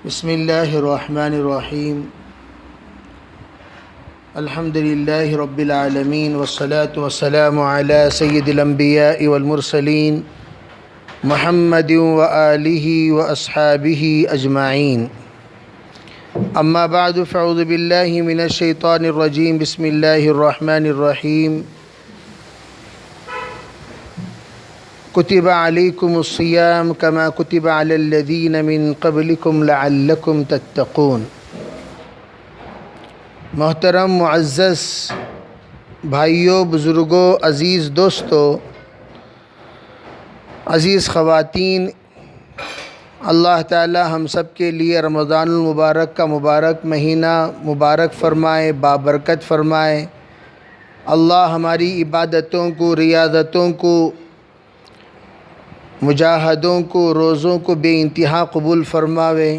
بسم الله الرحمن الرحيم. الحمد لله رب العالمين والصلاة والسلام على سيد الأنبياء والمرسلين محمد وآله وأصحابه أجمعين. أما بعد فأعوذ بالله من الشيطان الرجيم. بسم الله الرحمن الرحيم. كتب عليكم الصيام كما كتب على الذين من قبلكم لعلكم تتقون. محترم معزز بھائیوں، بزرگوں، عزیز دوستوں، عزیز خواتین، اللہ تعالی ہم سب کے لیے رمضان المبارک کا مبارک مہینہ مبارک فرمائے، بابرکت فرمائے. اللہ ہماری عبادتوں کو، ریاضتوں کو، مجاہدوں کو، روزوں کو بے انتہا قبول فرماوے.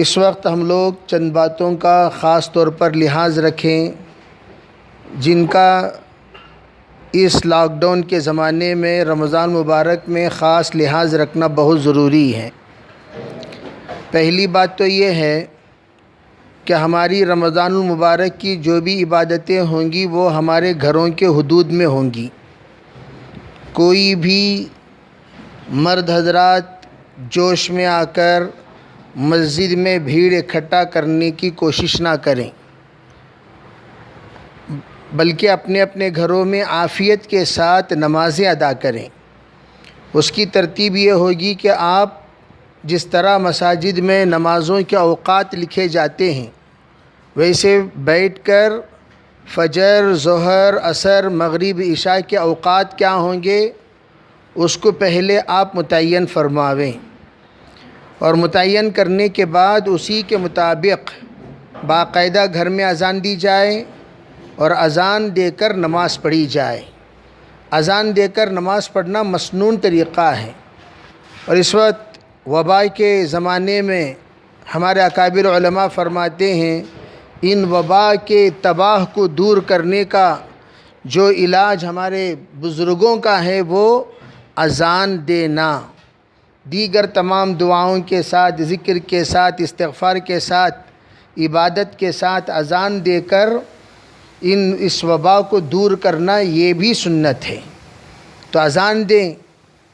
اس وقت ہم لوگ چند باتوں کا خاص طور پر لحاظ رکھیں جن کا اس لاک ڈاؤن کے زمانے میں رمضان مبارک میں خاص لحاظ رکھنا بہت ضروری ہے. پہلی بات تو یہ ہے کہ ہماری رمضان المبارک کی جو بھی عبادتیں ہوں گی وہ ہمارے گھروں کے حدود میں ہوں گی. کوئی بھی مرد حضرات جوش میں آ کر مسجد میں بھیڑ اکٹھا کرنے کی کوشش نہ کریں، بلکہ اپنے اپنے گھروں میں عافیت کے ساتھ نمازیں ادا کریں. اس کی ترتیب یہ ہوگی کہ آپ جس طرح مساجد میں نمازوں کے اوقات لکھے جاتے ہیں ویسے بیٹھ کر فجر، ظہر، عصر، مغرب، عشاء کے اوقات کیا ہوں گے اس کو پہلے آپ متعین فرماویں، اور متعین کرنے کے بعد اسی کے مطابق باقاعدہ گھر میں اذان دی جائے اور اذان دے کر نماز پڑھی جائے. اذان دے کر نماز پڑھنا مسنون طریقہ ہے، اور اس وقت وبا کے زمانے میں ہمارے اکابر علماء فرماتے ہیں ان وبا کے تباہ کو دور کرنے کا جو علاج ہمارے بزرگوں کا ہے وہ اذان دینا. دیگر تمام دعاؤں کے ساتھ، ذکر کے ساتھ، استغفار کے ساتھ، عبادت کے ساتھ اذان دے کر اس وبا کو دور کرنا یہ بھی سنت ہے. تو اذان دیں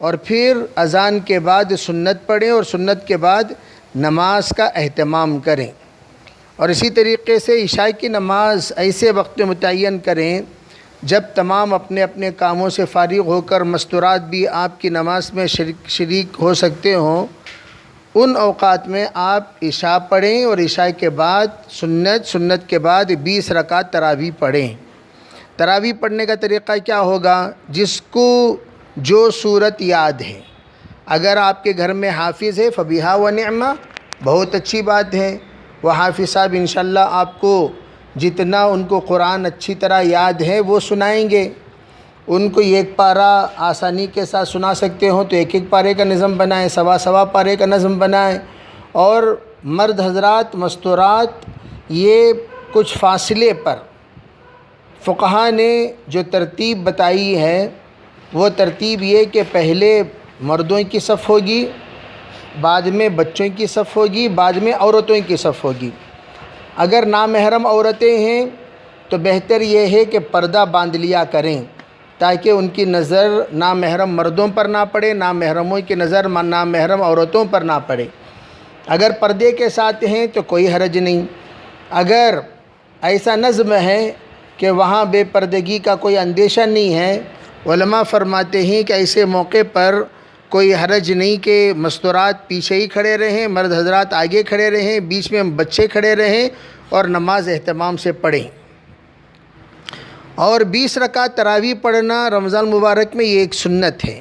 اور پھر اذان کے بعد سنت پڑھیں اور سنت کے بعد نماز کا اہتمام کریں. اور اسی طریقے سے عشاء کی نماز ایسے وقت متعین کریں جب تمام اپنے اپنے کاموں سے فارغ ہو کر مستورات بھی آپ کی نماز میں شریک ہو سکتے ہوں. ان اوقات میں آپ عشاء پڑھیں اور عشاء کے بعد سنت کے بعد 20 رکعت تراویح پڑھیں. تراویح پڑھنے کا طریقہ کیا ہوگا؟ جس کو جو صورت یاد ہے، اگر آپ کے گھر میں حافظ ہے فبیہا و نعمہ، بہت اچھی بات ہے. وہ حافظ صاحب انشاءاللہ آپ کو جتنا ان کو قرآن اچھی طرح یاد ہے وہ سنائیں گے. ان کو ایک پارہ آسانی کے ساتھ سنا سکتے ہوں تو ایک پارے کا نظم بنائیں، سوا پارے کا نظم بنائیں. اور مرد حضرات مستورات یہ کچھ فاصلے پر فقہا نے جو ترتیب بتائی ہے وہ ترتیب یہ کہ پہلے مردوں کی صف ہوگی، بعد میں بچوں کی صف ہوگی، بعد میں عورتوں کی صف ہوگی. اگر نامحرم عورتیں ہیں تو بہتر یہ ہے کہ پردہ باندھ لیا کریں تاکہ ان کی نظر نامحرم مردوں پر نہ پڑے، نامحرموں کی نظر نامحرم عورتوں پر نہ پڑے. اگر پردے کے ساتھ ہیں تو کوئی حرج نہیں. اگر ایسا نظم ہے کہ وہاں بے پردگی کا کوئی اندیشہ نہیں ہے، علماء فرماتے ہیں کہ ایسے موقع پر کوئی حرج نہیں کہ مستورات پیچھے ہی کھڑے رہیں، مرد حضرات آگے کھڑے رہیں، بیچ میں بچے کھڑے رہیں اور نماز اہتمام سے پڑھیں. اور 20 رکعت تراویح پڑھنا رمضان مبارک میں یہ ایک سنت ہے.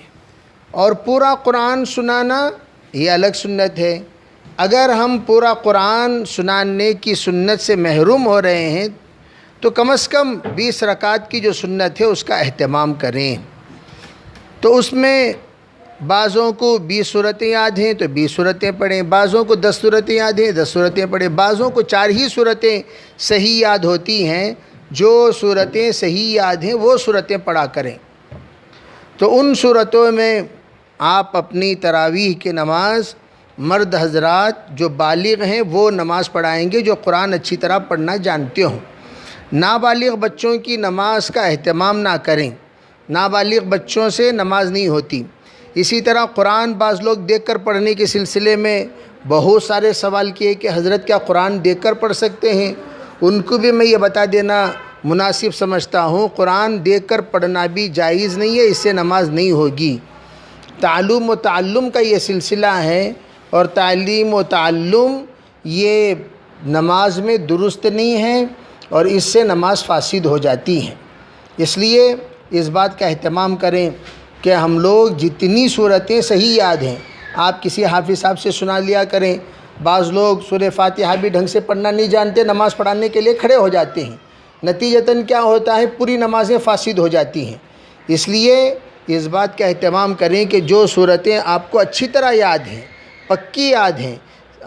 اور پورا قرآن سنانا یہ الگ سنت ہے. اگر ہم پورا قرآن سنانے کی سنت سے محروم ہو رہے ہیں تو کم از کم 20 رکعت کی جو سنت ہے اس کا اہتمام کریں. تو اس میں بعضوں کو 20 صورتیں یاد ہیں تو 20 صورتیں پڑھیں، بعضوں کو 10 صورتیں یاد ہیں 10 صورتیں پڑھیں، بعضوں کو 4 ہی صورتیں صحیح یاد ہوتی ہیں. جو صورتیں صحیح یاد ہیں وہ صورتیں پڑھا کریں. تو ان صورتوں میں آپ اپنی تراویح کی نماز مرد حضرات جو بالغ ہیں وہ نماز پڑھائیں گے، جو قرآن اچھی طرح پڑھنا جانتے ہوں۔ نابالغ بچوں کی نماز کا اہتمام نہ کریں، نابالغ بچوں سے نماز نہیں ہوتی۔ اسی طرح قرآن بعض لوگ دیکھ کر پڑھنے کے سلسلے میں بہت سارے سوال کیے کہ حضرت کیا قرآن دیکھ کر پڑھ سکتے ہیں؟ ان کو بھی میں یہ بتا دینا مناسب سمجھتا ہوں، قرآن دیکھ کر پڑھنا بھی جائز نہیں ہے، اس سے نماز نہیں ہوگی۔ تعلم و تعلم کا یہ سلسلہ ہے، اور تعلیم و تعلم یہ نماز میں درست نہیں ہے، اور اس سے نماز فاسد ہو جاتی ہے۔ اس لیے اس بات کا اہتمام کریں کہ ہم لوگ جتنی صورتیں صحیح یاد ہیں آپ کسی حافظ صاحب سے سنا لیا کریں۔ بعض لوگ سورہ فاتحہ بھی ڈھنگ سے پڑھنا نہیں جانتے، نماز پڑھانے کے لیے کھڑے ہو جاتے ہیں، نتیجتاً کیا ہوتا ہے؟ پوری نمازیں فاسد ہو جاتی ہیں۔ اس لیے اس بات کا اہتمام کریں کہ جو صورتیں آپ کو اچھی طرح یاد ہیں، پکی یاد ہیں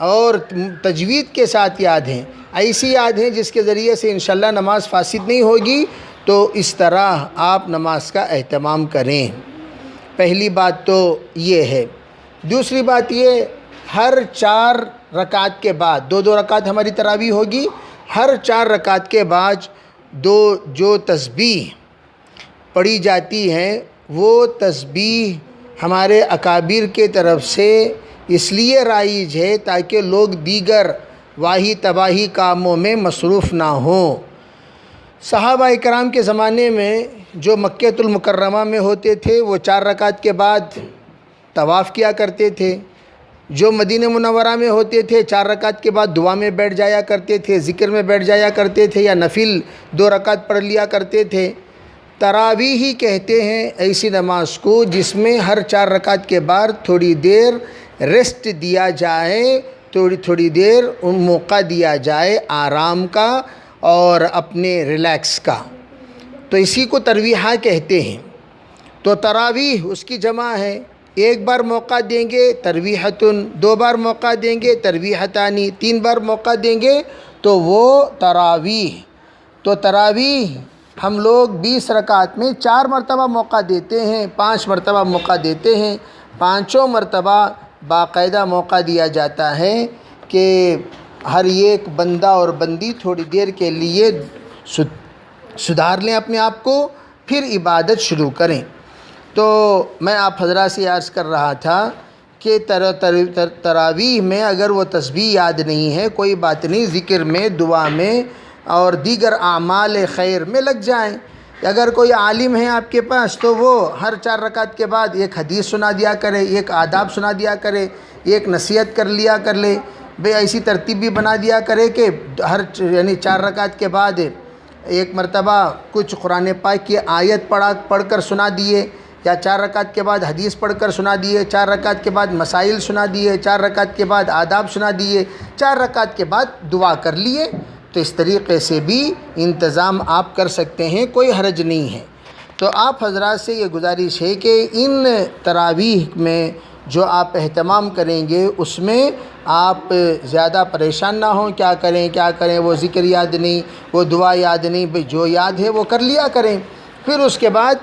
اور تجوید کے ساتھ یاد ہیں، ایسی یاد ہیں جس کے ذریعے سے انشاءاللہ نماز فاسد نہیں ہوگی، تو اس طرح آپ نماز کا اہتمام کریں۔ پہلی بات تو یہ ہے۔ دوسری بات یہ، ہر 4 رکعت کے بعد 2 رکعت ہماری تراویح ہوگی، ہر 4 رکعت کے بعد جو تسبیح پڑھی جاتی ہیں وہ تسبیح ہمارے اکابر کے طرف سے اس لیے رائج ہے تاکہ لوگ دیگر واہی تباہی کاموں میں مصروف نہ ہوں۔ صحابہ اکرام کے زمانے میں جو مکۃ المکرمہ میں ہوتے تھے وہ 4 رکعت کے بعد طواف کیا کرتے تھے، جو مدینہ منورہ میں ہوتے تھے 4 رکعت کے بعد دعا میں بیٹھ جایا کرتے تھے، ذکر میں بیٹھ جایا کرتے تھے، یا نفل 2 رکعت پڑھ لیا کرتے تھے۔ تراویح ہی کہتے ہیں ایسی نماز کو جس میں ہر 4 رکعت کے بعد تھوڑی دیر ریسٹ دیا جائے، تھوڑی دیر موقع دیا جائے آرام کا اور اپنے ریلیکس کا، تو اسی کو ترویحہ کہتے ہیں۔ تو تراویح اس کی جمع ہے، ایک بار موقع دیں گے ترویحتن، 2 بار موقع دیں گے ترویحتانی، 3 بار موقع دیں گے تو وہ تراویح۔ تو تراویح ہم لوگ 20 رکعت میں 4 مرتبہ موقع دیتے ہیں، 5 مرتبہ موقع دیتے ہیں، 5 مرتبہ باقاعدہ موقع دیا جاتا ہے کہ ہر ایک بندہ اور بندی تھوڑی دیر کے لیے سدھار لیں اپنے آپ کو، پھر عبادت شروع کریں۔ تو میں آپ حضرات سے عرض کر رہا تھا کہ تراویح میں اگر وہ تسبیح یاد نہیں ہے کوئی بات نہیں، ذکر میں، دعا میں اور دیگر اعمال خیر میں لگ جائیں۔ اگر کوئی عالم ہے آپ کے پاس تو وہ ہر 4 رکعت کے بعد ایک حدیث سنا دیا کرے، ایک آداب سنا دیا کرے، ایک نصیحت کر لیا کر لے، بھئی ایسی ترتیب بھی بنا دیا کرے کہ یعنی 4 رکعت کے بعد ایک مرتبہ کچھ قرآن پاک کی آیت پڑھ کر سنا دیے، یا 4 رکعت کے بعد حدیث پڑھ کر سنا دیے، 4 رکعت کے بعد مسائل سنا دیے، 4 رکعت کے بعد آداب سنا دیے، 4 رکعت کے بعد دعا کر لیے، تو اس طریقے سے بھی انتظام آپ کر سکتے ہیں، کوئی حرج نہیں ہے۔ تو آپ حضرات سے یہ گزارش ہے کہ ان تراویح میں جو آپ اہتمام کریں گے اس میں آپ زیادہ پریشان نہ ہوں، کیا کریں، وہ ذکر یاد نہیں، وہ دعا یاد نہیں، بھئی جو یاد ہے وہ کر لیا کریں۔ پھر اس کے بعد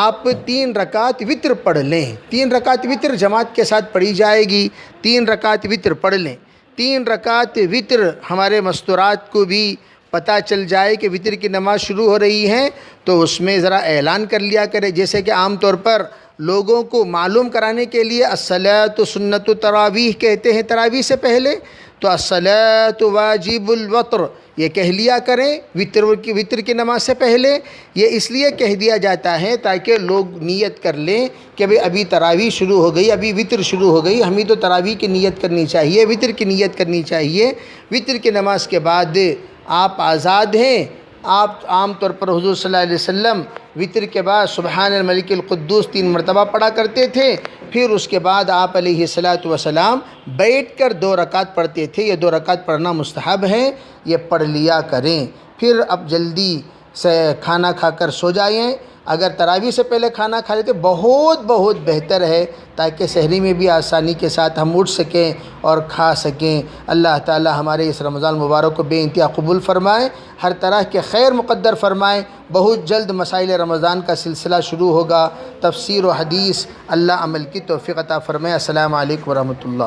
آپ 3 رکعت وتر پڑھ لیں، 3 رکعت وتر جماعت کے ساتھ پڑھی جائے گی، 3 رکعت وتر پڑھ لیں۔ 3 رکعت وتر ہمارے مستورات کو بھی پتہ چل جائے کہ وتر کی نماز شروع ہو رہی ہے تو اس میں ذرا اعلان کر لیا کرے، جیسے کہ عام طور پر لوگوں کو معلوم کرانے کے لیے الصلاۃ سنت التراویح کہتے ہیں تراویح سے پہلے، تو الصلاۃ واجب الوتر یہ کہہ لیا کریں وتر کی نماز سے پہلے۔ یہ اس لیے کہہ دیا جاتا ہے تاکہ لوگ نیت کر لیں کہ بھئی ابھی تراویح شروع ہو گئی، ابھی وتر شروع ہو گئی، ہمیں تو تراویح کی نیت کرنی چاہیے، وتر کی نیت کرنی چاہیے۔ وتر کی نماز کے بعد آپ آزاد ہیں۔ آپ عام طور پر حضور صلی اللہ علیہ وسلم وتر کے بعد سبحان الملک القدوس 3 مرتبہ پڑھا کرتے تھے، پھر اس کے بعد آپ علیہ الصلاۃ والسلام بیٹھ کر 2 رکعت پڑھتے تھے۔ یہ 2 رکعت پڑھنا مستحب ہے، یہ پڑھ لیا کریں۔ پھر اب جلدی سے کھانا کھا کر سو جائیں۔ اگر تراویح سے پہلے کھانا کھا لیتے بہت بہتر ہے، تاکہ سحری میں بھی آسانی کے ساتھ ہم اٹھ سکیں اور کھا سکیں۔ اللہ تعالی ہمارے اس رمضان مبارک کو بے انتہا قبول فرمائے، ہر طرح کے خیر مقدر فرمائے۔ بہت جلد مسائل رمضان کا سلسلہ شروع ہوگا، تفسیر و حدیث، اللہ عمل کی توفیق عطا فرمائے۔ السلام علیکم ورحمۃ اللہ۔